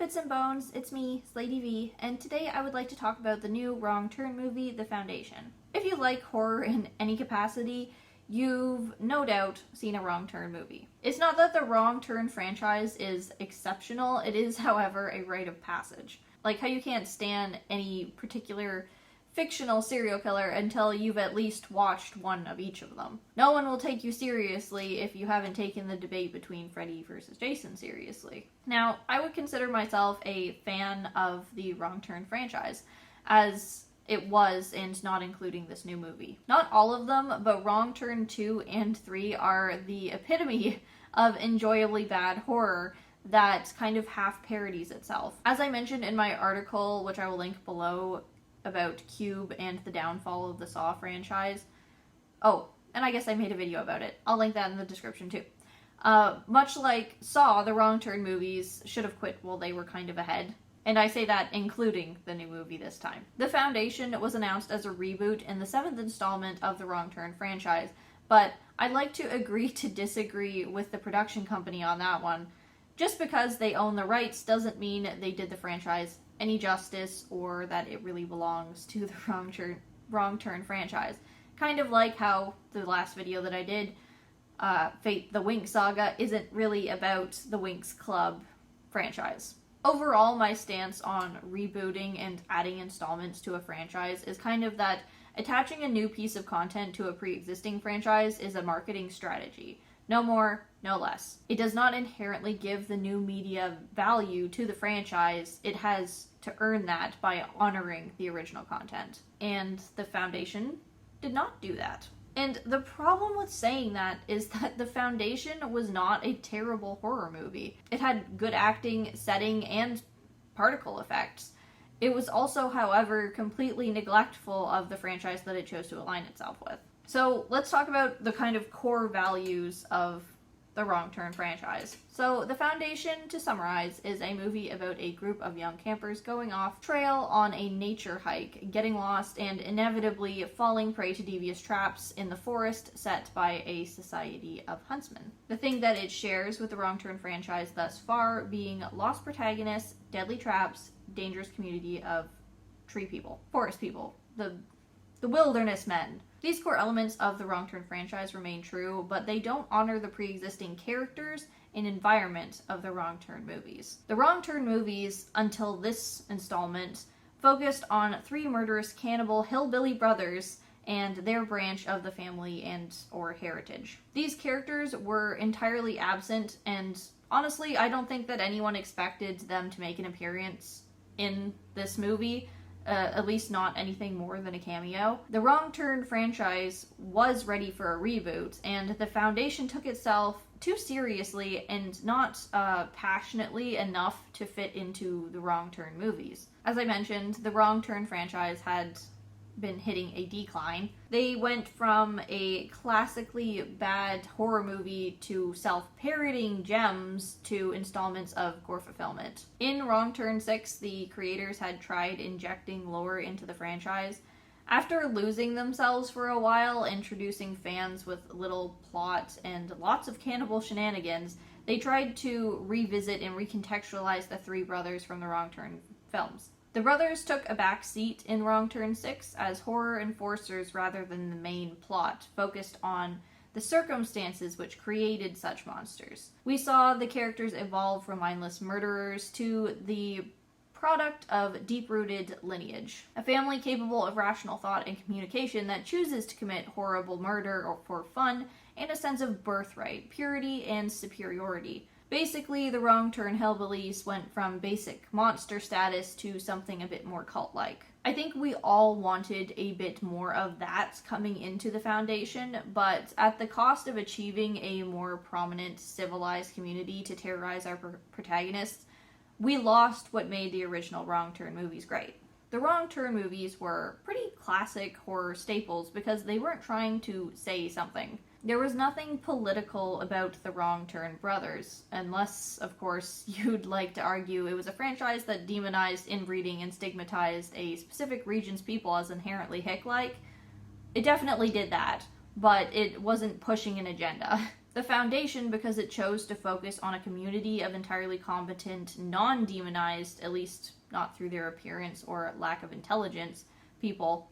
Bits and Bones, it's me, Slady V, and today I would like to talk about the new Wrong Turn movie, The Foundation. If you like horror in any capacity, you've no doubt seen a Wrong Turn movie. It's not that the Wrong Turn franchise is exceptional, it is, however, a rite of passage. Like how you can't stand any particular fictional serial killer until you've at least watched one of each of them. No one will take you seriously if you haven't taken the debate between Freddy versus Jason seriously. Now, I would consider myself a fan of the Wrong Turn franchise, as it was, and not including this new movie. Not all of them, but Wrong Turn 2 and 3 are the epitome of enjoyably bad horror that kind of half parodies itself. As I mentioned in my article, which I will link below, about Cube and the downfall of the Saw franchise. Oh, and I guess I made a video about it. I'll link that in the description too. Much like Saw, the Wrong Turn movies should have quit while they were kind of ahead. And I say that including the new movie this time. The Foundation was announced as a reboot in the 7th installment of the Wrong Turn franchise, but I'd like to agree to disagree with the production company on that one. Just because they own the rights doesn't mean they did the franchise any justice or that it really belongs to the Wrong Turn franchise. Kind of like how the last video that I did, Fate the Winx Saga, isn't really about the Winx Club franchise. Overall, my stance on rebooting and adding installments to a franchise is kind of that attaching a new piece of content to a pre-existing franchise is a marketing strategy. No more, no less. It does not inherently give the new media value to the franchise. It has to earn that by honoring the original content. And The Foundation did not do that. And the problem with saying that is that The Foundation was not a terrible horror movie. It had good acting, setting, and particle effects. It was also, however, completely neglectful of the franchise that it chose to align itself with. So let's talk about the kind of core values of the Wrong Turn franchise. So The Foundation, to summarize, is a movie about a group of young campers going off trail on a nature hike, getting lost, and inevitably falling prey to devious traps in the forest set by a society of huntsmen. The thing that it shares with the Wrong Turn franchise thus far being lost protagonists, deadly traps, dangerous community of tree people, forest people, the wilderness men. These core elements of the Wrong Turn franchise remain true, but they don't honor the pre-existing characters and environment of the Wrong Turn movies. The Wrong Turn movies, until this installment, focused on 3 murderous cannibal hillbilly brothers and their branch of the family and or heritage. These characters were entirely absent, and honestly, I don't think that anyone expected them to make an appearance in this movie. At least not anything more than a cameo. The Wrong Turn franchise was ready for a reboot, and The Foundation took itself too seriously and not passionately enough to fit into the Wrong Turn movies. As I mentioned, the Wrong Turn franchise had been hitting a decline. They went from a classically bad horror movie to self-parodying gems to installments of gore fulfillment. In Wrong Turn 6, the creators had tried injecting lore into the franchise. After losing themselves for a while, introducing fans with little plot and lots of cannibal shenanigans, they tried to revisit and recontextualize the 3 brothers from the Wrong Turn films. The brothers took a back seat in Wrong Turn 6 as horror enforcers rather than the main plot, focused on the circumstances which created such monsters. We saw the characters evolve from mindless murderers to the product of deep-rooted lineage. A family capable of rational thought and communication that chooses to commit horrible murder or for fun, and a sense of birthright, purity, and superiority. Basically, the Wrong Turn hillbillies went from basic monster status to something a bit more cult-like. I think we all wanted a bit more of that coming into the Foundation, but at the cost of achieving a more prominent, civilized community to terrorize our protagonists, we lost what made the original Wrong Turn movies great. The Wrong Turn movies were pretty classic horror staples because they weren't trying to say something. There was nothing political about the Wrong Turn brothers, unless, of course, you'd like to argue it was a franchise that demonized inbreeding and stigmatized a specific region's people as inherently hick-like. It definitely did that, but it wasn't pushing an agenda. The Foundation because it chose to focus on a community of entirely competent, non-demonized, at least not through their appearance or lack of intelligence, people.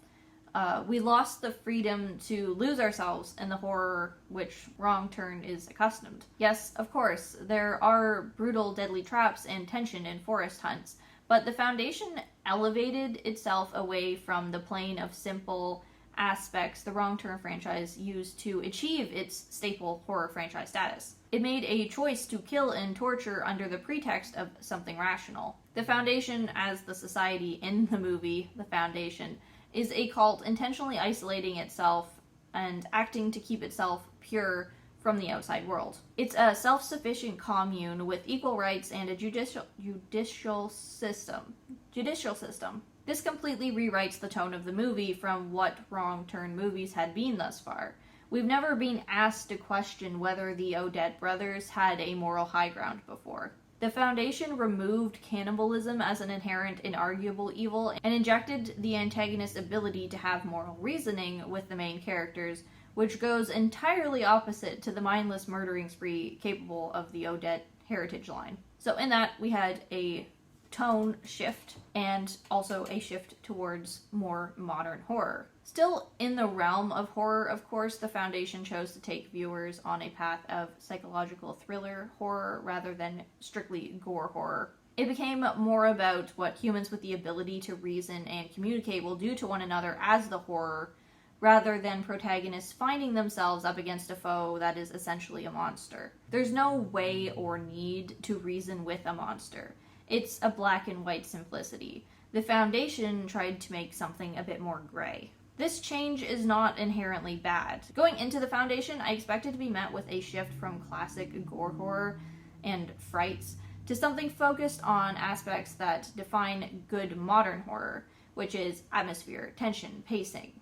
We lost the freedom to lose ourselves in the horror which Wrong Turn is accustomed. Yes, of course, there are brutal, deadly traps and tension in forest hunts, but the Foundation elevated itself away from the plane of simple aspects the Wrong Turn franchise used to achieve its staple horror franchise status. It made a choice to kill and torture under the pretext of something rational. The Foundation, as the society in the movie, The Foundation, is a cult intentionally isolating itself and acting to keep itself pure from the outside world. It's a self-sufficient commune with equal rights and a judicial system. This completely rewrites the tone of the movie from what Wrong Turn movies had been thus far. We've never been asked to question whether the Odette brothers had a moral high ground before. The Foundation removed cannibalism as an inherent, inarguable evil and injected the antagonist's ability to have moral reasoning with the main characters, which goes entirely opposite to the mindless murdering spree capable of the Odette heritage line. So in that, we had a tone shift and also a shift towards more modern horror. Still in the realm of horror, of course, the Foundation chose to take viewers on a path of psychological thriller horror rather than strictly gore horror. It became more about what humans with the ability to reason and communicate will do to one another as the horror, rather than protagonists finding themselves up against a foe that is essentially a monster. There's no way or need to reason with a monster. It's a black and white simplicity. The Foundation tried to make something a bit more gray. This change is not inherently bad. Going into the Foundation, I expected to be met with a shift from classic gore horror and frights to something focused on aspects that define good modern horror, which is atmosphere, tension, pacing,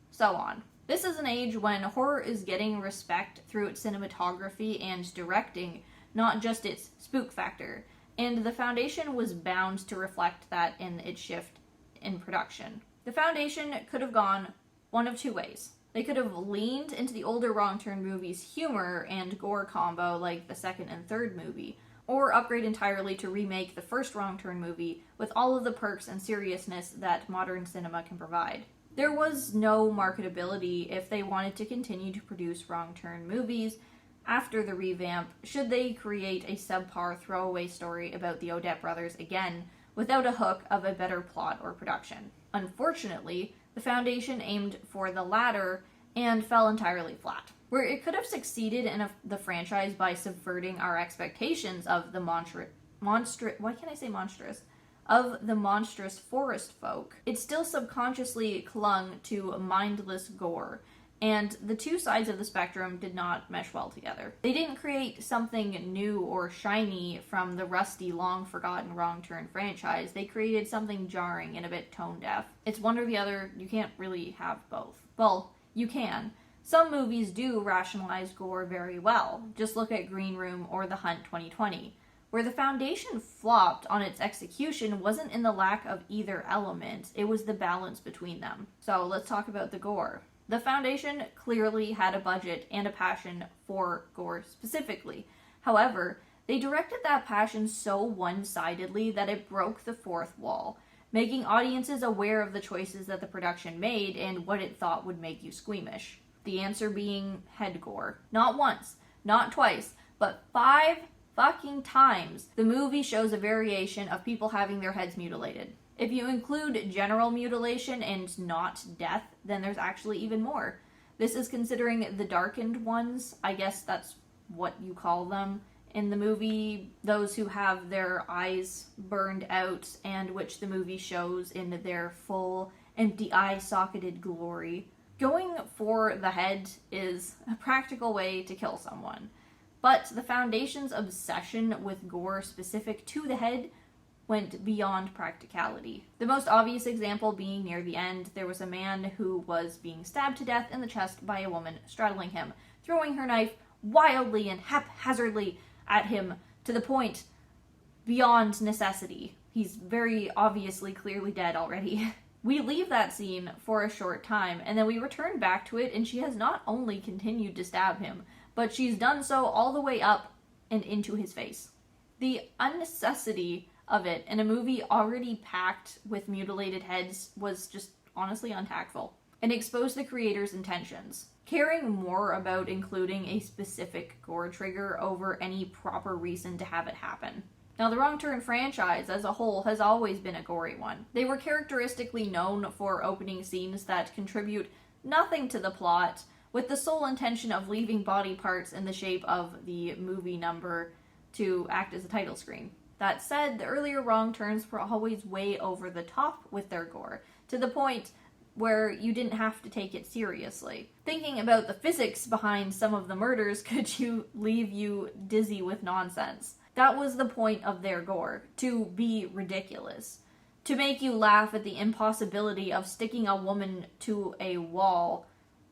so on. This is an age when horror is getting respect through its cinematography and directing, not just its spook factor, and the Foundation was bound to reflect that in its shift in production. The Foundation could have gone one of two ways. They could have leaned into the older Wrong Turn movies' humor and gore combo like the second and third movie, or upgrade entirely to remake the first Wrong Turn movie with all of the perks and seriousness that modern cinema can provide. There was no marketability if they wanted to continue to produce Wrong Turn movies after the revamp, should they create a subpar throwaway story about the Odette brothers again, without a hook of a better plot or production. Unfortunately, the Foundation aimed for the latter and fell entirely flat. Where it could have succeeded in the franchise by subverting our expectations of the monstrous forest folk, it still subconsciously clung to mindless gore, and the two sides of the spectrum did not mesh well together. They didn't create something new or shiny from the rusty, long-forgotten Wrong Turn franchise. They created something jarring and a bit tone-deaf. It's one or the other. You can't really have both. Well, you can. Some movies do rationalize gore very well. Just look at Green Room or The Hunt 2020. Where the Foundation flopped on its execution wasn't in the lack of either element, it was the balance between them. So let's talk about the gore. The Foundation clearly had a budget and a passion for gore specifically. However, they directed that passion so one-sidedly that it broke the fourth wall, making audiences aware of the choices that the production made and what it thought would make you squeamish. The answer being head gore. Not once, not twice, but 5 fucking times the movie shows a variation of people having their heads mutilated. If you include general mutilation and not death, then there's actually even more. This is considering the darkened ones, I guess that's what you call them in the movie, those who have their eyes burned out and which the movie shows in their full, empty eye-socketed glory. Going for the head is a practical way to kill someone, but the Foundation's obsession with gore specific to the head went beyond practicality. The most obvious example being near the end, there was a man who was being stabbed to death in the chest by a woman straddling him, throwing her knife wildly and haphazardly at him to the point beyond necessity. He's very obviously clearly dead already. We leave that scene for a short time, and then we return back to it, and she has not only continued to stab him, but she's done so all the way up and into his face. The unnecessity of it in a movie already packed with mutilated heads was just honestly untactful, and exposed the creator's intentions, caring more about including a specific gore trigger over any proper reason to have it happen. Now, the Wrong Turn franchise as a whole has always been a gory one. They were characteristically known for opening scenes that contribute nothing to the plot, with the sole intention of leaving body parts in the shape of the movie number to act as a title screen. That said, the earlier Wrong Turns were always way over the top with their gore, to the point where you didn't have to take it seriously. Thinking about the physics behind some of the murders could leave you dizzy with nonsense. That was the point of their gore, to be ridiculous. To make you laugh at the impossibility of sticking a woman to a wall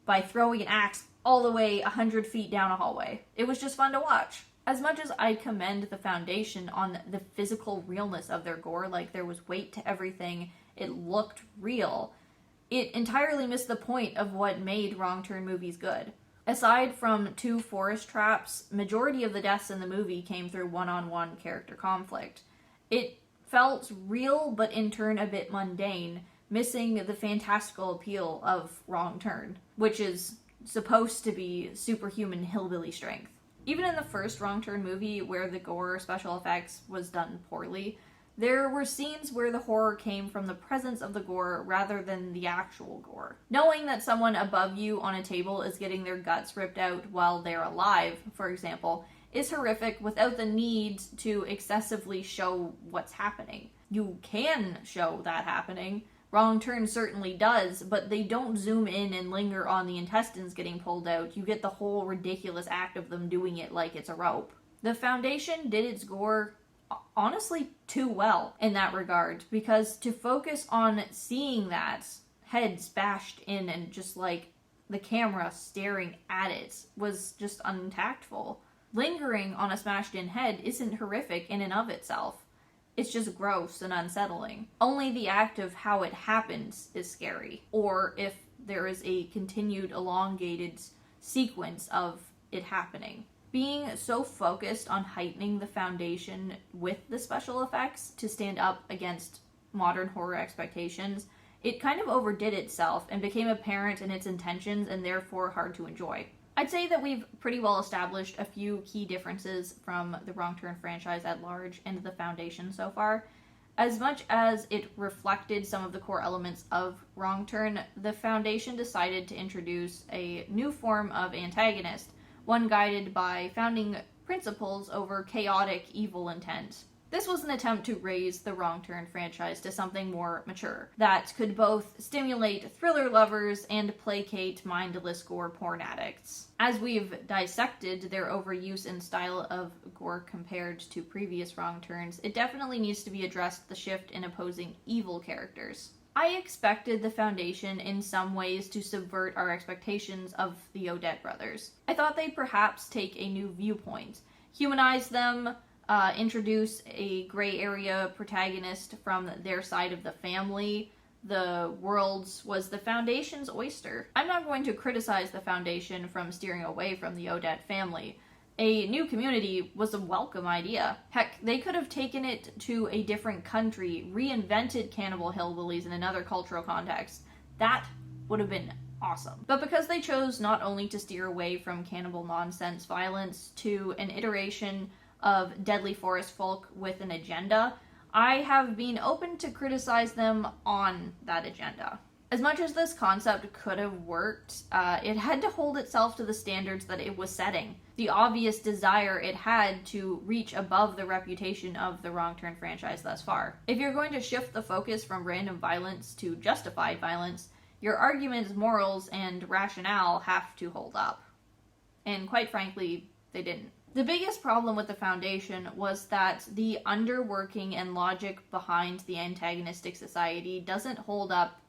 by throwing an axe all the way 100 feet down a hallway. It was just fun to watch. As much as I commend the Foundation on the physical realness of their gore, like there was weight to everything, it looked real, it entirely missed the point of what made Wrong Turn movies good. Aside from 2 forest traps, majority of the deaths in the movie came through one-on-one character conflict. It felt real, but in turn a bit mundane, missing the fantastical appeal of Wrong Turn, which is supposed to be superhuman hillbilly strength. Even in the first Wrong Turn movie, where the gore special effects was done poorly, there were scenes where the horror came from the presence of the gore rather than the actual gore. Knowing that someone above you on a table is getting their guts ripped out while they're alive, for example, is horrific without the need to excessively show what's happening. You can show that happening. Wrong Turn certainly does, but they don't zoom in and linger on the intestines getting pulled out. You get the whole ridiculous act of them doing it like it's a rope. The Foundation did its gore honestly too well in that regard, because to focus on seeing that heads bashed in and just like the camera staring at it was just untactful. Lingering on a smashed in head isn't horrific in and of itself. It's just gross and unsettling. Only the act of how it happens is scary, or if there is a continued elongated sequence of it happening. Being so focused on heightening the Foundation with the special effects to stand up against modern horror expectations, it kind of overdid itself and became apparent in its intentions and therefore hard to enjoy. I'd say that we've pretty well established a few key differences from the Wrong Turn franchise at large and the Foundation so far. As much as it reflected some of the core elements of Wrong Turn, the Foundation decided to introduce a new form of antagonist, one guided by founding principles over chaotic evil intent. This was an attempt to raise the Wrong Turn franchise to something more mature, that could both stimulate thriller lovers and placate mindless gore porn addicts. As we've dissected their overuse and style of gore compared to previous Wrong Turns, it definitely needs to be addressed the shift in opposing evil characters. I expected the Foundation in some ways to subvert our expectations of the Odette brothers. I thought they'd perhaps take a new viewpoint, humanize them, introduce a gray area protagonist from their side of the family. The world's was the Foundation's oyster. I'm not going to criticize the Foundation from steering away from the Odette family. A new community was a welcome idea. Heck, they could have taken it to a different country, reinvented cannibal hillbillies in another cultural context. That would have been awesome. But because they chose not only to steer away from cannibal nonsense violence to an iteration of deadly forest folk with an agenda, I have been open to criticize them on that agenda. As much as this concept could have worked, it had to hold itself to the standards that it was setting. The obvious desire it had to reach above the reputation of the Wrong Turn franchise thus far. If you're going to shift the focus from random violence to justified violence, your arguments, morals, and rationale have to hold up. And quite frankly, they didn't. The biggest problem with the Foundation was that the underworking and logic behind the antagonistic society doesn't hold up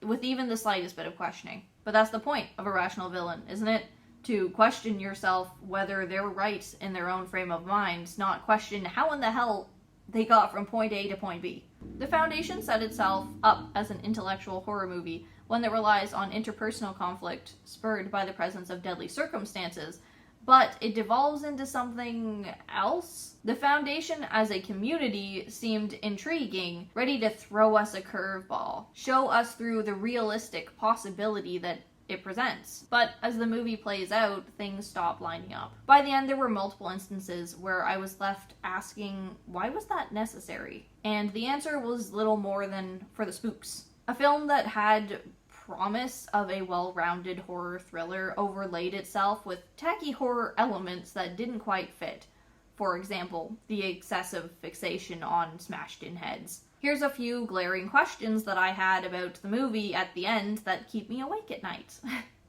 with even the slightest bit of questioning. But that's the point of a rational villain, isn't it? To question yourself whether they're right in their own frame of mind, not question how in the hell they got from point A to point B. The Foundation set itself up as an intellectual horror movie, one that relies on interpersonal conflict spurred by the presence of deadly circumstances, but it devolves into something else. The Foundation as a community seemed intriguing, ready to throw us a curveball, show us through the realistic possibility that it presents. But as the movie plays out, things stop lining up. By the end, there were multiple instances where I was left asking, why was that necessary? And the answer was little more than for the spooks. A film that had promise of a well-rounded horror thriller overlaid itself with tacky horror elements that didn't quite fit. For example, the excessive fixation on smashed-in heads. Here's a few glaring questions that I had about the movie at the end that keep me awake at night.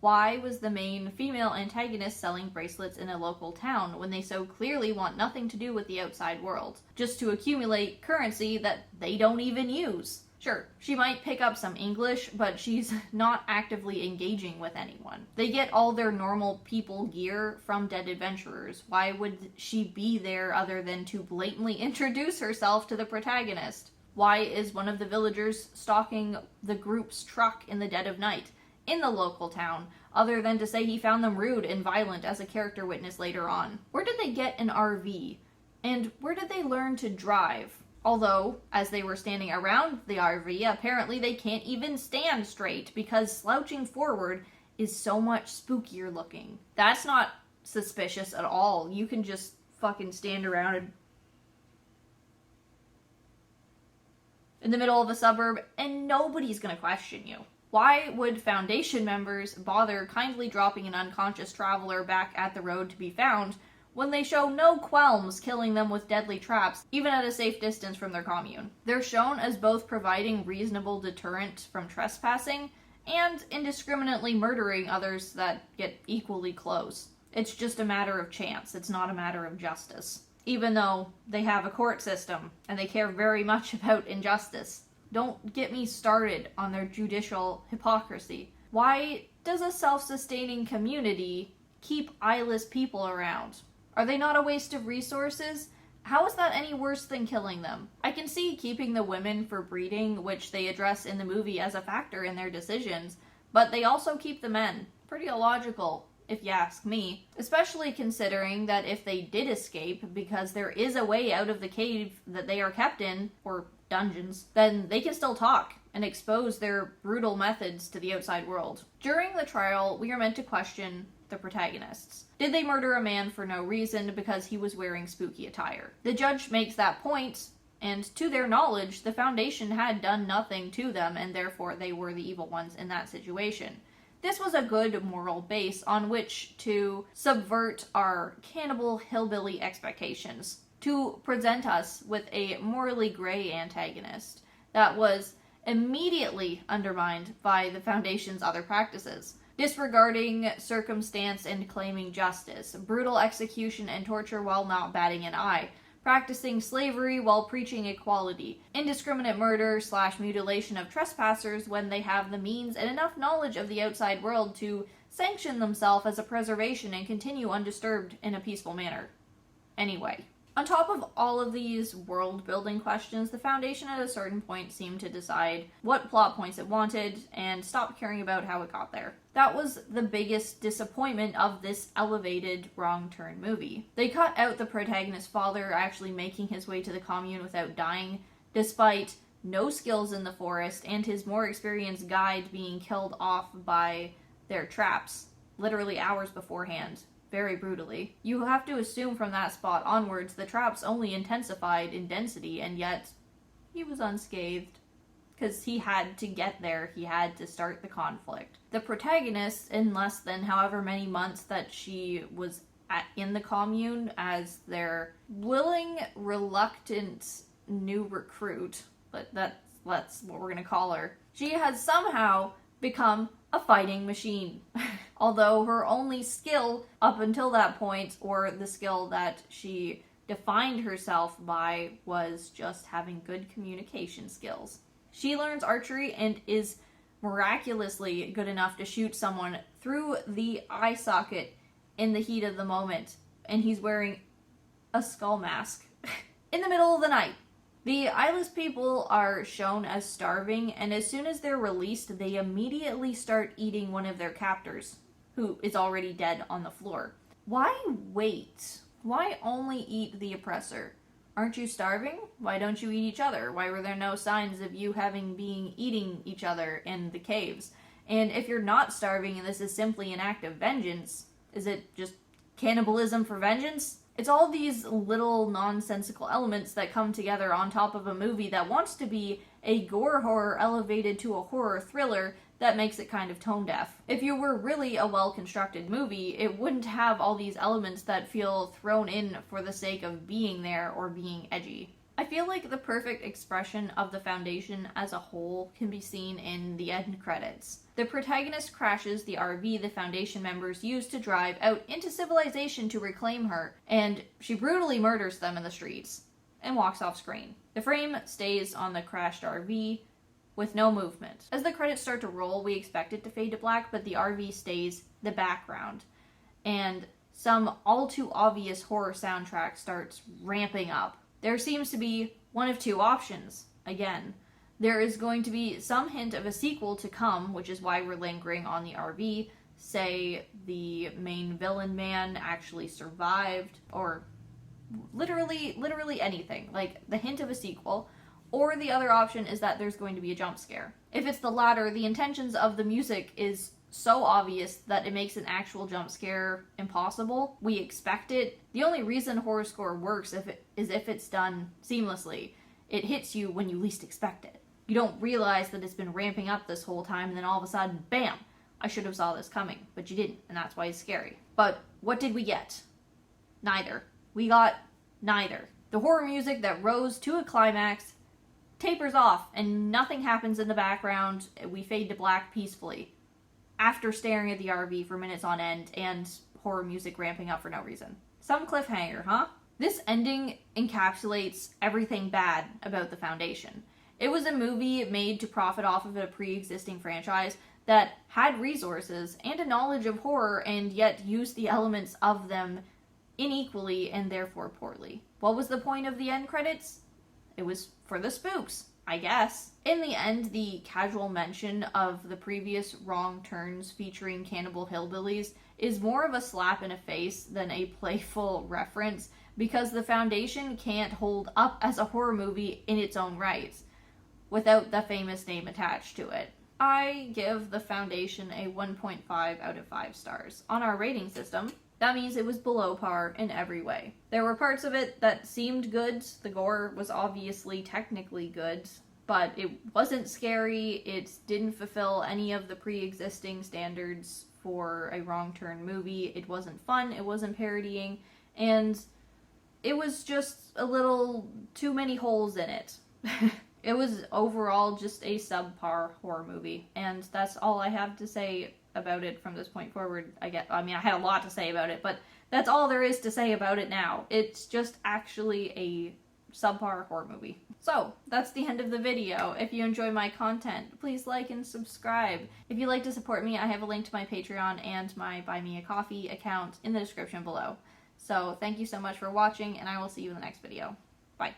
Why was the main female antagonist selling bracelets in a local town when they so clearly want nothing to do with the outside world, just to accumulate currency that they don't even use? Sure, she might pick up some English, but she's not actively engaging with anyone. They get all their normal people gear from dead adventurers. Why would she be there other than to blatantly introduce herself to the protagonist? Why is one of the villagers stalking the group's truck in the dead of night in the local town, other than to say he found them rude and violent as a character witness later on? Where did they get an RV? And where did they learn to drive? Although, as they were standing around the RV, apparently they can't even stand straight because slouching forward is so much spookier looking. That's not suspicious at all. You can just fucking stand around and in the middle of a suburb and nobody's gonna question you. Why would Foundation members bother kindly dropping an unconscious traveler back at the road to be found when they show no qualms killing them with deadly traps, even at a safe distance from their commune? They're shown as both providing reasonable deterrent from trespassing and indiscriminately murdering others that get equally close. It's just a matter of chance, it's not a matter of justice. Even though they have a court system and they care very much about injustice. Don't get me started on their judicial hypocrisy. Why does a self-sustaining community keep eyeless people around? Are they not a waste of resources? How is that any worse than killing them? I can see keeping the women for breeding, which they address in the movie as a factor in their decisions, but they also keep the men. Pretty illogical, if you ask me. Especially considering that if they did escape, because there is a way out of the cave that they are kept in, or dungeons, then they can still talk and expose their brutal methods to the outside world. During the trial, we are meant to question the protagonists. Did they murder a man for no reason because he was wearing spooky attire? The judge makes that point, and to their knowledge, the Foundation had done nothing to them, and therefore they were the evil ones in that situation. This was a good moral base on which to subvert our cannibal hillbilly expectations, to present us with a morally gray antagonist that was immediately undermined by the Foundation's other practices. Disregarding circumstance and claiming justice, brutal execution and torture while not batting an eye, practicing slavery while preaching equality, indiscriminate murder / mutilation of trespassers when they have the means and enough knowledge of the outside world to sanction themselves as a preservation and continue undisturbed in a peaceful manner. Anyway. On top of all of these world-building questions, the Foundation at a certain point seemed to decide what plot points it wanted and stop caring about how it got there. That was the biggest disappointment of this elevated wrong turn movie. They cut out the protagonist's father actually making his way to the commune without dying, despite no skills in the forest and his more experienced guide being killed off by their traps, literally hours beforehand. Very brutally. You have to assume from that spot onwards the traps only intensified in density, and yet he was unscathed. Because he had to get there, he had to start the conflict. The protagonist, in less than however many months that she was in the commune as their willing, reluctant new recruit, but that's what we're going to call her, she has somehow become a fighting machine. Although her only skill up until that point, or the skill that she defined herself by, was just having good communication skills. She learns archery and is miraculously good enough to shoot someone through the eye socket in the heat of the moment, and he's wearing a skull mask in the middle of the night. The eyeless people are shown as starving, and as soon as they're released, they immediately start eating one of their captors, who is already dead on the floor. Why wait? Why only eat the oppressor? Aren't you starving? Why don't you eat each other? Why were there no signs of you being eating each other in the caves? And if you're not starving and this is simply an act of vengeance, is it just cannibalism for vengeance? It's all these little nonsensical elements that come together on top of a movie that wants to be a gore horror elevated to a horror thriller that makes it kind of tone deaf. If you were really a well-constructed movie, it wouldn't have all these elements that feel thrown in for the sake of being there or being edgy. I feel like the perfect expression of the Foundation as a whole can be seen in the end credits. The protagonist crashes the RV the Foundation members use to drive out into civilization to reclaim her, and she brutally murders them in the streets and walks off screen. The frame stays on the crashed RV with no movement. As the credits start to roll, we expect it to fade to black, but the RV stays the background, and some all too obvious horror soundtrack starts ramping up. There seems to be one of two options. Again, there is going to be some hint of a sequel to come, which is why we're lingering on the RV. Say the main villain man actually survived, or literally anything, like the hint of a sequel. Or the other option is that there's going to be a jump scare. If it's the latter, the intentions of the music is so obvious that it makes an actual jump scare impossible. We expect it. The only reason horror score works is if it's done seamlessly. It hits you when you least expect it. You don't realize that it's been ramping up this whole time, and then all of a sudden, bam! I should have saw this coming, but you didn't, and that's why it's scary. But what did we get? Neither. We got neither. The horror music that rose to a climax tapers off, and nothing happens in the background. We fade to black peacefully after staring at the RV for minutes on end and horror music ramping up for no reason. Some cliffhanger, huh? This ending encapsulates everything bad about the Foundation. It was a movie made to profit off of a pre-existing franchise that had resources and a knowledge of horror, and yet used the elements of them unequally and therefore poorly. What was the point of the end credits? It was for the spooks, I guess. In the end, the casual mention of the previous Wrong Turns featuring cannibal hillbillies is more of a slap in the face than a playful reference, because the Foundation can't hold up as a horror movie in its own right without the famous name attached to it. I give the Foundation a 1.5 out of 5 stars. On our rating system, that means it was below par in every way. There were parts of it that seemed good. The gore was obviously technically good, but it wasn't scary. It didn't fulfill any of the pre-existing standards for a Wrong Turn movie. It wasn't fun, it wasn't parodying, and it was just a little too many holes in it. It was overall just a subpar horror movie, and that's all I have to say about it from this point forward. I had a lot to say about it, but that's all there is to say about it now. It's just actually a subpar horror movie. So, that's the end of the video. If you enjoy my content, please like and subscribe. If you'd like to support me, I have a link to my Patreon and my Buy Me a Coffee account in the description below. So, thank you so much for watching, and I will see you in the next video. Bye.